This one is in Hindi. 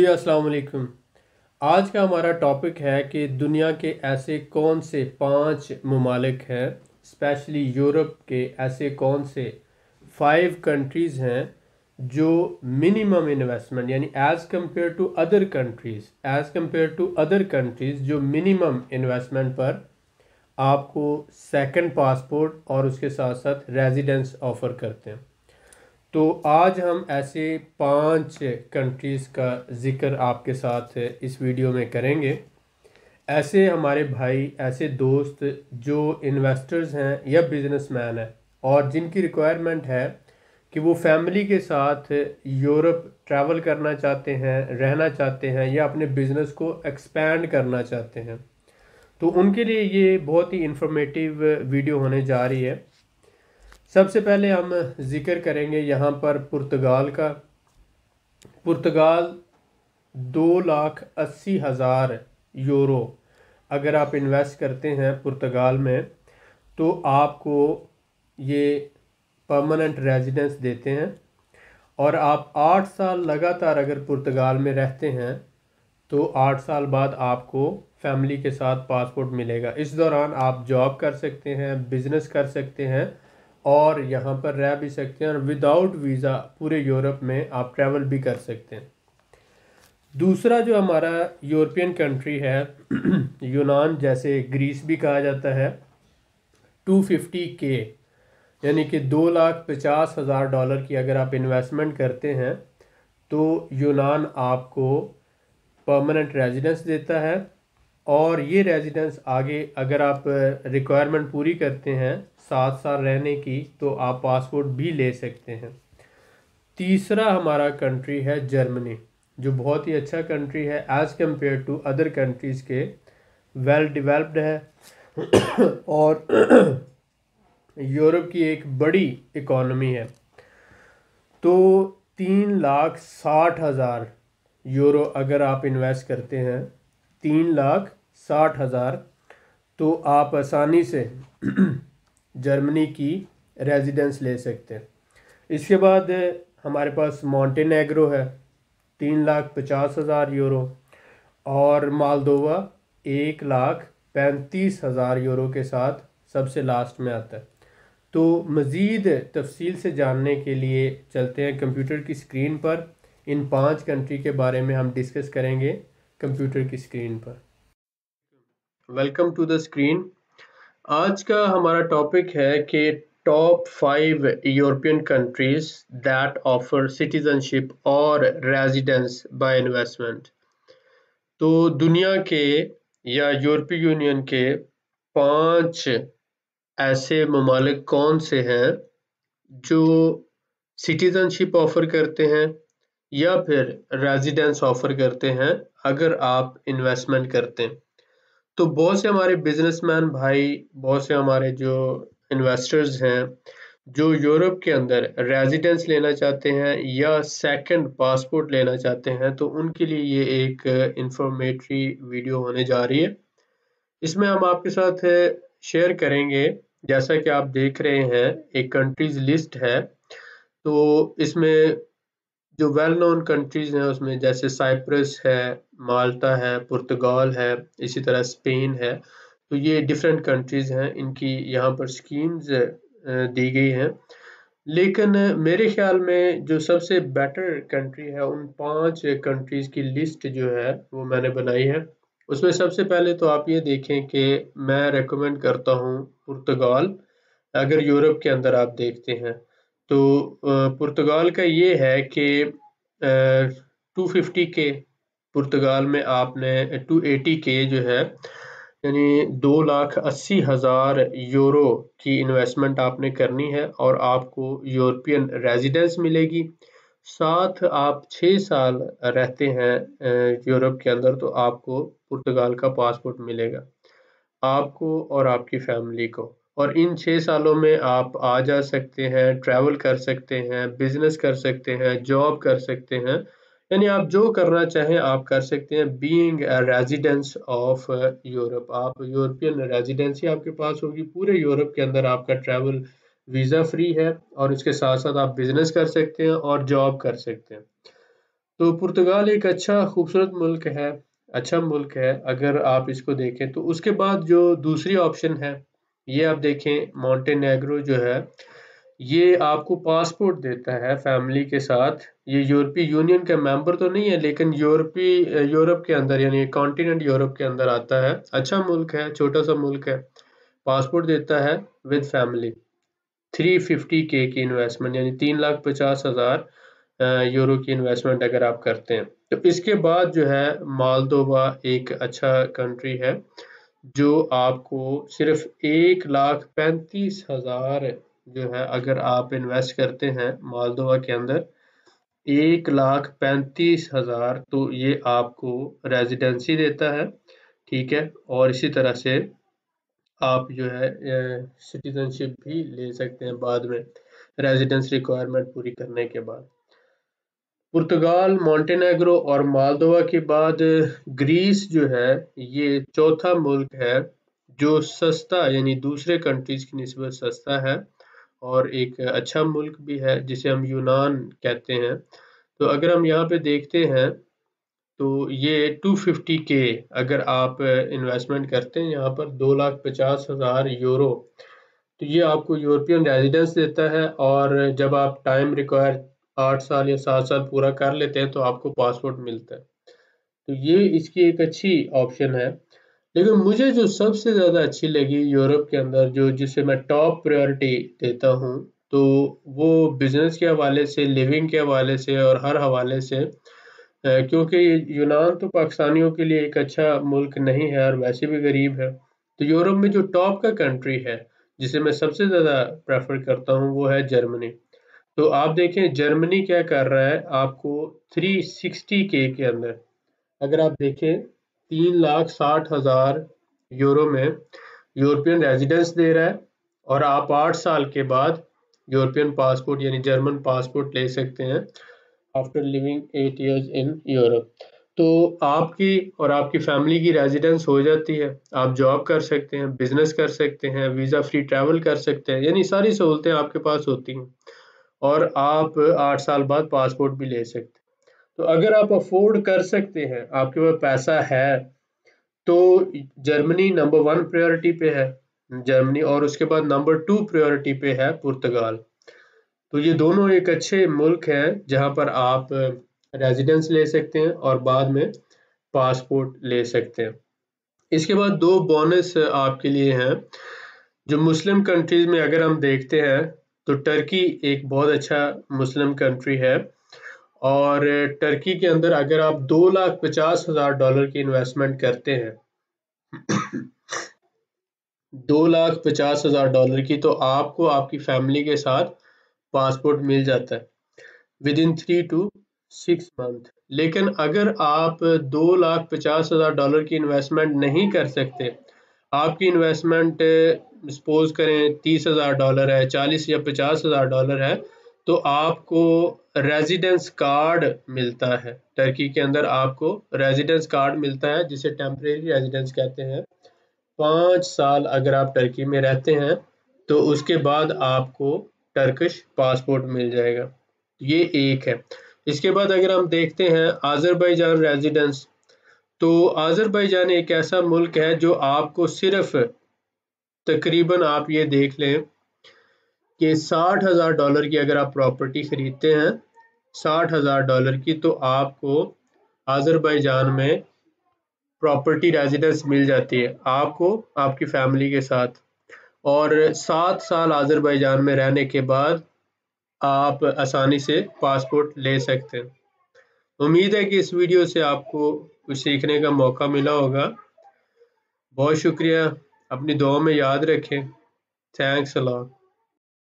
जी अस्सलाम वालेकुम। आज का हमारा टॉपिक है कि दुनिया के ऐसे कौन से 5 ममालिक हैं, स्पेशली यूरोप के ऐसे कौन से 5 कंट्रीज़ हैं जो मिनिमम इन्वेस्टमेंट यानी as compare to other countries जो मिनिमम इन्वेस्टमेंट पर आपको सेकंड पासपोर्ट और उसके साथ साथ रेजिडेंस ऑफ़र करते हैं। तो आज हम ऐसे 5 कंट्रीज़ का ज़िक्र आपके साथ इस वीडियो में करेंगे। ऐसे हमारे भाई, ऐसे दोस्त जो इन्वेस्टर्स हैं या बिजनेसमैन हैं और जिनकी रिक्वायरमेंट है कि वो फैमिली के साथ यूरोप ट्रैवल करना चाहते हैं, रहना चाहते हैं या अपने बिज़नेस को एक्सपैंड करना चाहते हैं, तो उनके लिए ये बहुत ही इंफॉर्मेटिव वीडियो होने जा रही है। सबसे पहले हम जिक्र करेंगे यहाँ पर पुर्तगाल का। पुर्तगाल 2,80,000 यूरो अगर आप इन्वेस्ट करते हैं पुर्तगाल में तो आपको ये परमानेंट रेजिडेंस देते हैं और आप 8 साल लगातार अगर पुर्तगाल में रहते हैं तो 8 साल बाद आपको फैमिली के साथ पासपोर्ट मिलेगा। इस दौरान आप जॉब कर सकते हैं, बिजनेस कर सकते हैं और यहाँ पर रह भी सकते हैं और विदाउट वीज़ा पूरे यूरोप में आप ट्रैवल भी कर सकते हैं। दूसरा जो हमारा यूरोपियन कंट्री है यूनान, जैसे ग्रीस भी कहा जाता है, 250K यानी कि $2,50,000 की अगर आप इन्वेस्टमेंट करते हैं तो यूनान आपको परमानेंट रेजिडेंस देता है और ये रेजिडेंस आगे अगर आप रिक्वायरमेंट पूरी करते हैं 7 साल रहने की तो आप पासपोर्ट भी ले सकते हैं। तीसरा हमारा कंट्री है जर्मनी, जो बहुत ही अच्छा कंट्री है as compare to other countries के, वेल डेवलप्ड है और यूरोप की एक बड़ी इकॉनमी है। तो 3,60,000 यूरो अगर आप इन्वेस्ट करते हैं, 3,60,000, तो आप आसानी से जर्मनी की रेजिडेंस ले सकते हैं। इसके बाद हमारे पास मॉन्टेनेग्रो है, 3,50,000 यूरो, और मालदोवा 1,35,000 यूरो के साथ सबसे लास्ट में आता है। तो मज़ीद तफसील से जानने के लिए चलते हैं कंप्यूटर की स्क्रीन पर। इन 5 कंट्री के बारे में हम डिस्कस करेंगे कंप्यूटर की स्क्रीन पर। Welcome to the screen. आज का हमारा टॉपिक है कि top 5 European countries that offer citizenship और रेजिडेंस बाय इन्वेस्टमेंट। तो दुनिया के या यूरोपीय यूनियन के 5 ऐसे ममालिक कौन से हैं जो सिटीजनशिप ऑफर करते हैं या फिर रेजिडेंस ऑफर करते हैं अगर आप इन्वेस्टमेंट करते हैं। तो बहुत से हमारे बिजनेसमैन भाई, बहुत से हमारे जो इन्वेस्टर्स हैं जो यूरोप के अंदर रेजिडेंस लेना चाहते हैं या सेकंड पासपोर्ट लेना चाहते हैं, तो उनके लिए ये एक इंफॉर्मेटरी वीडियो होने जा रही है। इसमें हम आपके साथ शेयर करेंगे, जैसा कि आप देख रहे हैं एक कंट्रीज लिस्ट है। तो इसमें जो वेल नोन कंट्रीज हैं उसमें जैसे साइप्रस है, माल्टा है, पुर्तगाल है, इसी तरह स्पेन है। तो ये डिफरेंट कंट्रीज हैं, इनकी यहाँ पर स्कीम्स दी गई हैं। लेकिन मेरे ख्याल में जो सबसे बेटर कंट्री है, उन 5 कंट्रीज की लिस्ट जो है वो मैंने बनाई है। उसमें सबसे पहले तो आप ये देखें कि मैं रेकमेंड करता हूँ पुर्तगाल। अगर यूरोप के अंदर आप देखते हैं तो पुर्तगाल का ये है कि 250K पुर्तगाल में आपने 280K जो है यानी 2,80,000 यूरो की इन्वेस्टमेंट आपने करनी है और आपको यूरोपियन रेजिडेंस मिलेगी। साथ आप 6 साल रहते हैं यूरोप के अंदर तो आपको पुर्तगाल का पासपोर्ट मिलेगा, आपको और आपकी फैमिली को। और इन 6 सालों में आप आ जा सकते हैं, ट्रैवल कर सकते हैं, बिजनेस कर सकते हैं, जॉब कर सकते हैं, यानी आप जो करना चाहें आप कर सकते हैं। Being a residence of Europe, आप यूरोपियन रेजिडेंसी आपके पास होगी। पूरे यूरोप के अंदर आपका ट्रैवल वीज़ा फ्री है और इसके साथ साथ आप बिजनेस कर सकते हैं और जॉब कर सकते हैं। तो पुर्तगाल एक अच्छा खूबसूरत मुल्क है, अच्छा मुल्क है अगर आप इसको देखें तो। उसके बाद जो दूसरी ऑप्शन है, ये आप देखें मॉन्टेनेग्रो जो है, ये आपको पासपोर्ट देता है फैमिली के साथ। ये यूरोपीय यूनियन का मेंबर तो नहीं है, लेकिन यूरोप के अंदर यानी कॉन्टिनेंट यूरोप के अंदर आता है। अच्छा मुल्क है, छोटा सा मुल्क है। पासपोर्ट देता है विद फैमिली। 350K की इन्वेस्टमेंट यानी 3,50,000 यूरो की इन्वेस्टमेंट अगर आप करते हैं तो। इसके बाद जो है मालदोवा एक अच्छा कंट्री है, जो आपको सिर्फ 1,35,000 जो है अगर आप इन्वेस्ट करते हैं मालदोवा के अंदर, 1,35,000, तो ये आपको रेजिडेंसी देता है। ठीक है, और इसी तरह से आप जो है सिटीजनशिप भी ले सकते हैं बाद में, रेजिडेंस रिक्वायरमेंट पूरी करने के बाद। पुर्तगाल, मोंटेनेग्रो और मालदोवा के बाद ग्रीस जो है, ये चौथा मुल्क है जो सस्ता यानी दूसरे कंट्रीज की निस्बत सस्ता है और एक अच्छा मुल्क भी है, जिसे हम यूनान कहते हैं। तो अगर हम यहाँ पे देखते हैं तो ये 250K अगर आप इन्वेस्टमेंट करते हैं यहाँ पर, 2,50,000 यूरो, तो ये आपको यूरोपियन रेजिडेंस देता है। और जब आप टाइम रिक्वायर 8 साल या 7 साल पूरा कर लेते हैं तो आपको पासपोर्ट मिलता है। तो ये इसकी एक अच्छी ऑप्शन है। लेकिन मुझे जो सबसे ज़्यादा अच्छी लगी यूरोप के अंदर, जो जिसे मैं टॉप प्रायोरिटी देता हूँ, तो वो बिजनेस के हवाले से, लिविंग के हवाले से और हर हवाले से, क्योंकि यूनान तो पाकिस्तानियों के लिए एक अच्छा मुल्क नहीं है और वैसे भी गरीब है। तो यूरोप में जो टॉप का कंट्री है जिसे मैं सबसे ज़्यादा प्रेफर करता हूँ वो है जर्मनी। तो आप देखें जर्मनी क्या कर रहा है, आपको 360K के अंदर अगर आप देखें 3,60,000 यूरो में यूरोपियन रेजिडेंस दे रहा है, और आप 8 साल के बाद यूरोपियन पासपोर्ट यानी जर्मन पासपोर्ट ले सकते हैं after living 8 years in Europe. तो आपकी और आपकी फैमिली की रेजिडेंस हो जाती है, आप जॉब कर सकते हैं, बिजनेस कर सकते हैं, वीज़ा फ्री ट्रैवल कर सकते हैं, यानी सारी सहूलतें आपके पास होती हैं, और आप 8 साल बाद पासपोर्ट भी ले सकते हैं। तो अगर आप अफोर्ड कर सकते हैं, आपके पास पैसा है, तो जर्मनी नंबर 1 प्रायोरिटी पे है, जर्मनी, और उसके बाद नंबर 2 प्रायोरिटी पे है पुर्तगाल। तो ये दोनों एक अच्छे मुल्क हैं जहाँ पर आप रेजिडेंस ले सकते हैं और बाद में पासपोर्ट ले सकते हैं। इसके बाद दो बोनस आपके लिए हैं। जो मुस्लिम कंट्रीज में अगर हम देखते हैं तो टर्की एक बहुत अच्छा मुस्लिम कंट्री है, और टर्की के अंदर अगर आप $2,50,000 की इन्वेस्टमेंट करते हैं, $2,50,000 की, तो आपको आपकी फैमिली के साथ पासपोर्ट मिल जाता है विद इन 3 to 6 month। लेकिन अगर आप $2,50,000 की इन्वेस्टमेंट नहीं कर सकते, आपकी इन्वेस्टमेंट सपोज करें $30,000 है, 40 या $50,000 है, तो आपको रेजिडेंस कार्ड मिलता है। टर्की के अंदर आपको रेजिडेंस कार्ड मिलता है जिसे टेम्परेरी रेजिडेंस कहते हैं। 5 साल अगर आप टर्की में रहते हैं तो उसके बाद आपको टर्किश पासपोर्ट मिल जाएगा। ये एक है। इसके बाद अगर हम देखते हैं आज़रबाईजान रेजिडेंस, तो आज़रबाईजान एक ऐसा मुल्क है जो आपको सिर्फ तकरीबन आप ये देख लें कि $60,000 की अगर आप प्रॉपर्टी खरीदते हैं, $60,000 की, तो आपको आज़रबाईजान में प्रॉपर्टी रेजिडेंस मिल जाती है आपको आपकी फैमिली के साथ। और 7 साल आज़रबाईजान में रहने के बाद आप आसानी से पासपोर्ट ले सकते हैं। उम्मीद है कि इस वीडियो से आपको कुछ सीखने का मौका मिला होगा। बहुत शुक्रिया, अपनी दुआ में याद रखें। Thanks a lot.